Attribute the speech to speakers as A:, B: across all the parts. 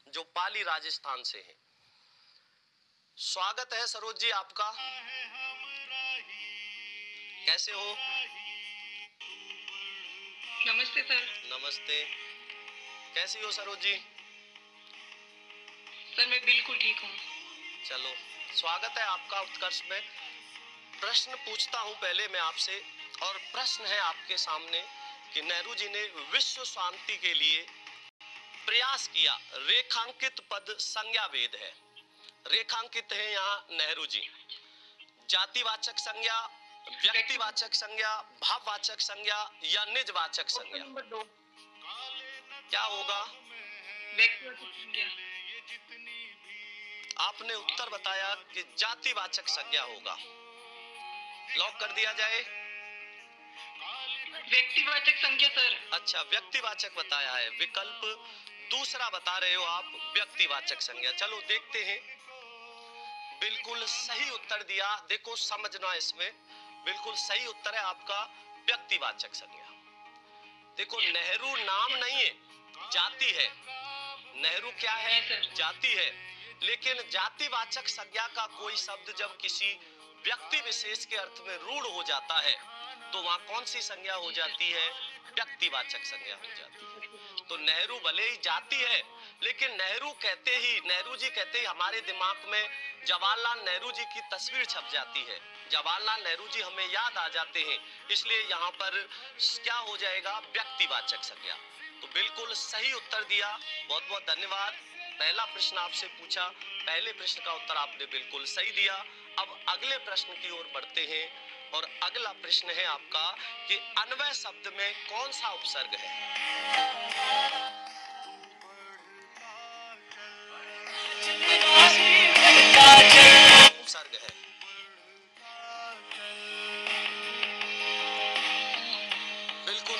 A: जो पाली राजस्थान से हैं। स्वागत है सरोज जी आपका। कैसे हो?
B: नमस्ते सर।
A: नमस्ते। कैसी हो सरोज जी?
B: सर मैं बिल्कुल ठीक हूँ।
A: चलो, स्वागत है आपका उत्कर्ष में। प्रश्न पूछता हूँ पहले मैं आपसे, और प्रश्न है आपके सामने कि नेहरू जी ने विश्व शांति के लिए प्रयास किया। रेखांकित पद संज्ञा भेद है। रेखांकित है यहाँ नेहरू जी। जातिवाचक संज्ञा, व्यक्तिवाचक संज्ञा, भाववाचक संज्ञा या निजवाचक संज्ञा?
B: नंबर 2
A: क्या होगा?
B: व्यक्तिवाचक संज्ञा।
A: आपने उत्तर बताया कि जातिवाचक संज्ञा होगा। लॉक कर दिया जाए?
B: व्यक्तिवाचक संज्ञा सर।
A: अच्छा, व्यक्तिवाचक बताया है। विकल्प दूसरा बता रहे हो आप, व्यक्तिवाचक संज्ञा। चलो देखते हैं। बिल्कुल सही उत्तर दिया। देखो समझना, इसमें बिल्कुल सही उत्तर है आपका व्यक्तिवाचक संज्ञा। देखो नेहरू नाम नहीं है, जाति है। नेहरू क्या है? जाति है। लेकिन जातिवाचक संज्ञा का कोई शब्द जब किसी व्यक्ति विशेष के अर्थ में रूढ़ हो जाता है तो वहां कौन सी संज्ञा हो जाती है? व्यक्तिवाचक संज्ञा हो जाती है। तो नेहरू भले ही जाति है, लेकिन नेहरू कहते ही, नेहरू जी कहते ही हमारे दिमाग में जवाहरलाल नेहरू जी की तस्वीर छप जाती है। जवाहरलाल नेहरू जी हमें याद आ जाते हैं, इसलिए यहाँ पर क्या हो जाएगा? व्यक्तिवाचक संज्ञा। तो बिल्कुल सही उत्तर दिया, बहुत बहुत धन्यवाद। पहला प्रश्न आपसे पूछा, पहले प्रश्न का उत्तर आपने बिल्कुल सही दिया। अब अगले प्रश्न की ओर बढ़ते हैं, और अगला प्रश्न है आपका कि अन्वय शब्द में कौन सा उपसर्ग है? उपसर्ग है। बिल्कुल।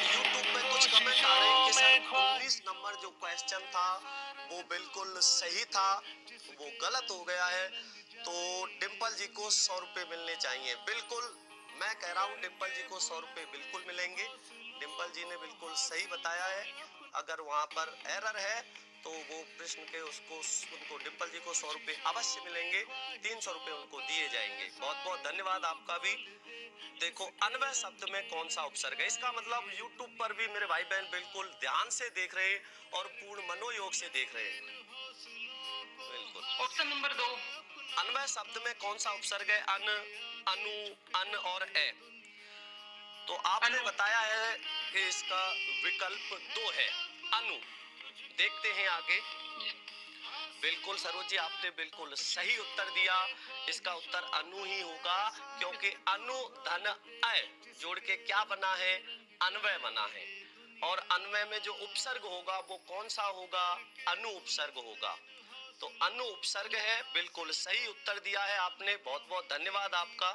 A: यूट्यूब पे कुछ कमेंट आ रहे हैं कि सर 19 नंबर जो क्वेश्चन था वो बिल्कुल सही था, वो गलत हो गया है, तो डिम्पल जी को 100 रुपए मिलने चाहिए। बिल्कुल मैं कह रहा हूँ डिम्पल जी को 100 रुपए बिल्कुल मिलेंगे। डिम्पल जी ने बिल्कुल सही बताया है। अगर वहां पर एरर है तो वो प्रश्न के उनको डिम्पल जी को 100 रुपए अवश्य मिलेंगे। 300 रुपए उनको दिए जाएंगे। बहुत बहुत धन्यवाद आपका भी। देखो अन्वय शब्द में कौन सा उपसर्ग है, इसका मतलब यूट्यूब पर भी मेरे भाई बहन बिल्कुल ध्यान से देख रहे हैं और पूर्ण मनोयोग से देख रहे हैं। बिल्कुल।
B: Option number 2।
A: अन्वय शब्द में कौन सा उपसर्ग है? अन, अनु, अन और ए। तो आपने बताया है कि इसका विकल्प 2 है, अनु। देखते हैं आगे। बिल्कुल सरोज जी आपने बिल्कुल सही उत्तर दिया। इसका उत्तर अनु ही होगा, क्योंकि अनु धन अय जोड़ के क्या बना है? अन्वय बना है। और अन्वय में जो उपसर्ग होगा वो कौन सा होगा? अनु उपसर्ग होगा। तो अनु उपसर्ग है। बिल्कुल सही उत्तर दिया है आपने, बहुत बहुत धन्यवाद आपका।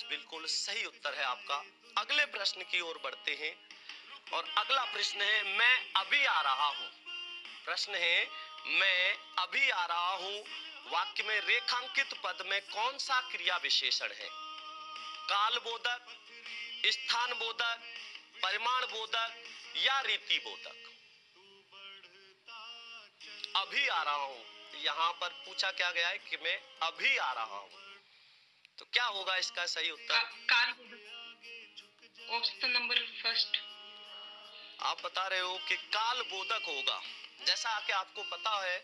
A: बिल्कुल सही उत्तर है आपका। अगले प्रश्न की ओर बढ़ते हैं, और अगला प्रश्न है मैं अभी आ रहा हूं। प्रश्न है मैं अभी आ रहा हूं वाक्य में रेखांकित पद में कौन सा क्रिया विशेषण है? कालबोधक, स्थान बोधक, परिमाण बोधक या रीति बोधक? अभी आ रहा हूं, यहाँ पर पूछा क्या गया है कि मैं अभी आ रहा हूं, तो क्या होगा इसका सही उत्तर?
B: Option number first.
A: आप बता रहे हो कि कालबोधक होगा। जैसा कि आपको पता है,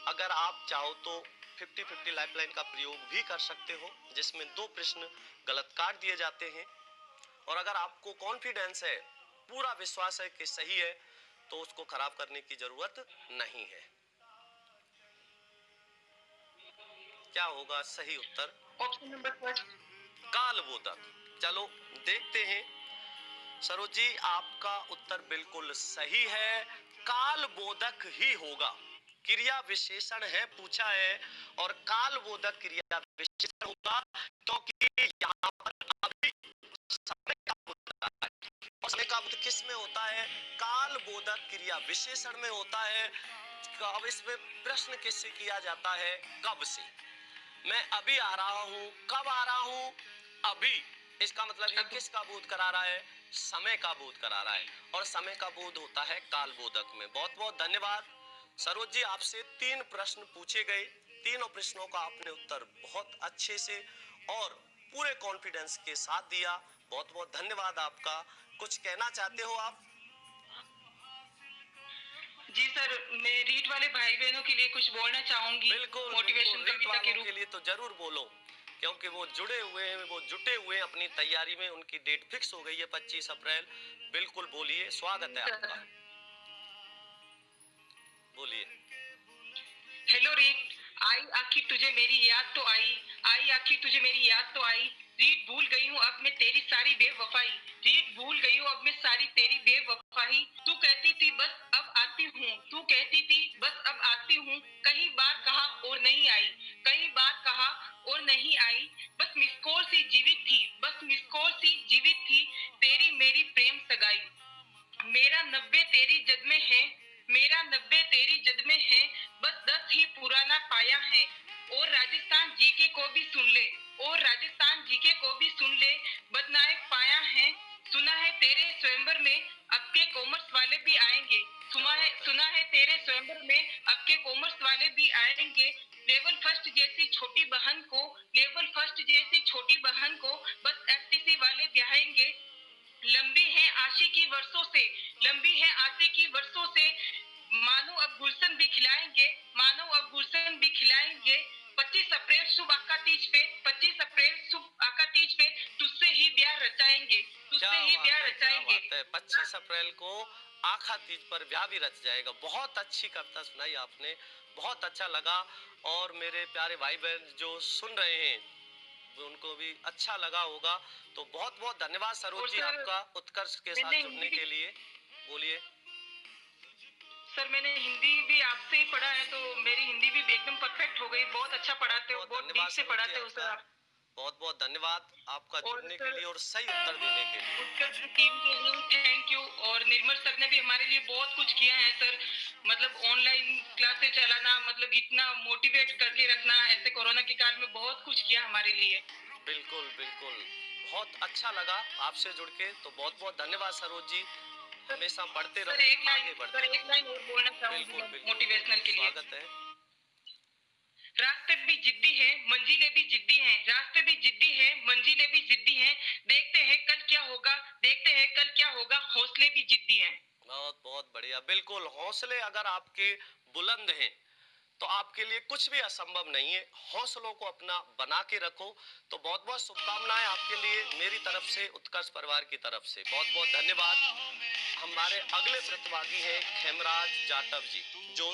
A: अगर आप चाहो तो 50-50 लाइफलाइन का प्रयोग भी कर सकते हो, जिसमें 2 प्रश्न गलत काट दिए जाते हैं। और अगर आपको कॉन्फिडेंस है, पूरा विश्वास है कि सही है, तो उसको खराब करने की जरूरत नहीं है। क्या होगा सही उत्तर?
B: ऑप्शन नंबर फर्स्ट,
A: कालबोधक। चलो देखते हैं। सरोज जी आपका उत्तर बिल्कुल सही है, कालबोधक ही होगा। क्रिया विशेषण है पूछा है, और कालबोधक क्रिया विशेषण होगा, क्योंकि यहाँ पर अभी समय का होता है। और समय का किस में होता है? कालबोधक क्रिया विशेषण में होता है। अब इसमें प्रश्न किससे किया जाता है? कब से। मैं अभी आ रहा हूँ, कब आ रहा हूँ? अभी। इसका मतलब ये किसका बोध करा रहा है? समय का बोध करा रहा है, और समय का बोध होता है कालबोधक में। बहुत बहुत धन्यवाद। सरोज जी, आपसे 3 प्रश्न पूछे गए। तीनों प्रश्नों का आपने उत्तर बहुत अच्छे से और पूरे कॉन्फिडेंस के साथ दिया। बहुत बहुत धन्यवाद आपका। कुछ कहना चाहते हो आप?
B: जी सर, मैं रीट वाले भाई बहनों के लिए कुछ बोलना चाहूंगी।
A: बिल्कुल
B: मोटिवेशन
A: रीट
B: कविता के
A: वालों
B: रूप
A: के लिए तो जरूर बोलो, क्योंकि वो जुड़े हुए हैं, वो जुटे हुए हैं अपनी तैयारी में। उनकी डेट फिक्स हो गई है 25 अप्रैल। बिल्कुल बोलिए, स्वागत है आपका।
B: सर।
A: बोलिए।
B: हेलो रीट, आई आखिर तुझे मेरी याद तो आई आखिर तुझे मेरी याद तो आई। रीट भूल गई हूँ अब मैं तेरी सारी बेवफाई। रीट भूल गई हूँ अब मैं सारी तेरी बेवफाई। तू कहती थी बस अब आती हूँ, तू कहती थी बस अब आती हूँ। कई बार कहा और नहीं आई, कई बार कहा और नहीं आई। बस मिस कॉल सी जीवित थी, बस मिस कॉल सी जीवित थी तेरी मेरी प्रेम सगाई। मेरा 90 तेरी जद में है, मेरा 90 तेरी जद में है। बस 10 ही पुराना पाया है। और राजस्थान जीके को भी सुन ले, और राजस्थान जीके को भी सुन ले। बदनायक पाया है, सुना है तेरे स्वयंवर में अब के कॉमर्स वाले भी आएंगे। सुना है तेरे स्वयंवर में अब के कॉमर्स वाले भी आएंगे। लेवल फर्स्ट जैसी छोटी बहन को, लेवल फर्स्ट जैसी छोटी बहन को बस एफटीसी वाले ब्याहेंगे। लंबी है आशी की वर्षों से, लंबी है आशी की वर्षों से। मानो अब गुलशन भी खिलाएंगे, मानो अब गुलशन भी खिलाएंगे। 25 अप्रैल शुभ आका तीज पे, 25 अप्रैल शुभ आका तीज पे तुझसे ही ब्याह रचाएंगे, तुझसे ही ब्याह रचाएंगे।
A: 25 अप्रैल को आखा तीज पर ब्याह भी रच जाएगा। बहुत अच्छी कविता सुनाई आपने, बहुत अच्छा लगा। और मेरे प्यारे भाई बहन जो सुन रहे हैं उनको भी अच्छा लगा होगा। तो बहुत बहुत धन्यवाद सरोज जी आपका उत्कर्ष के साथ जुड़ने के लिए। बोलिए।
B: सर, मैंने हिंदी भी आपसे ही पढ़ा है तो मेरी हिंदी भी एकदम परफेक्ट हो गई। बहुत अच्छा पढ़ाते हो, बहुत डीप से पढ़ाते हो सर आप।
A: बहुत बहुत धन्यवाद आपका जुड़ने के लिए और सही उत्तर देने के लिए।
B: उत्कर्ष टीम के लिए थैंक यू। और निर्मल सर ने भी हमारे लिए बहुत कुछ किया है सर। मतलब ऑनलाइन क्लासेस चलाना, मतलब इतना मोटिवेट करके रखना ऐसे कोरोना के काल में, बहुत कुछ किया हमारे लिए।
A: बिल्कुल बिल्कुल, बहुत अच्छा लगा आपसे जुड़ के। तो बहुत बहुत धन्यवाद सरोज जी, हमेशा बढ़ते रहो, आगे बढ़ते रहो।
B: एक लाइन और बोलना चाहूंगी मोटिवेशनल के लिए।
A: स्वागत है।
B: रास्ते भी जिद्दी है, मंजिलें भी जिद्दी हैं, रास्ते भी जिद्दी है, मंजिलें भी जिद्दी हैं। देखते हैं कल क्या होगा, देखते हैं कल क्या होगा, हौसले भी जिद्दी हैं।
A: बहुत बहुत बढ़िया। बिल्कुल, हौसले अगर आपके बुलंद हैं तो आपके लिए कुछ भी असंभव नहीं है। हौसलों को अपना बना के रखो। तो बहुत बहुत शुभकामनाएं आपके लिए मेरी तरफ से, उत्कर्ष परिवार की तरफ से। बहुत बहुत धन्यवाद। हमारे अगले प्रतिभागी हैं खेमराज जाटव जी, जो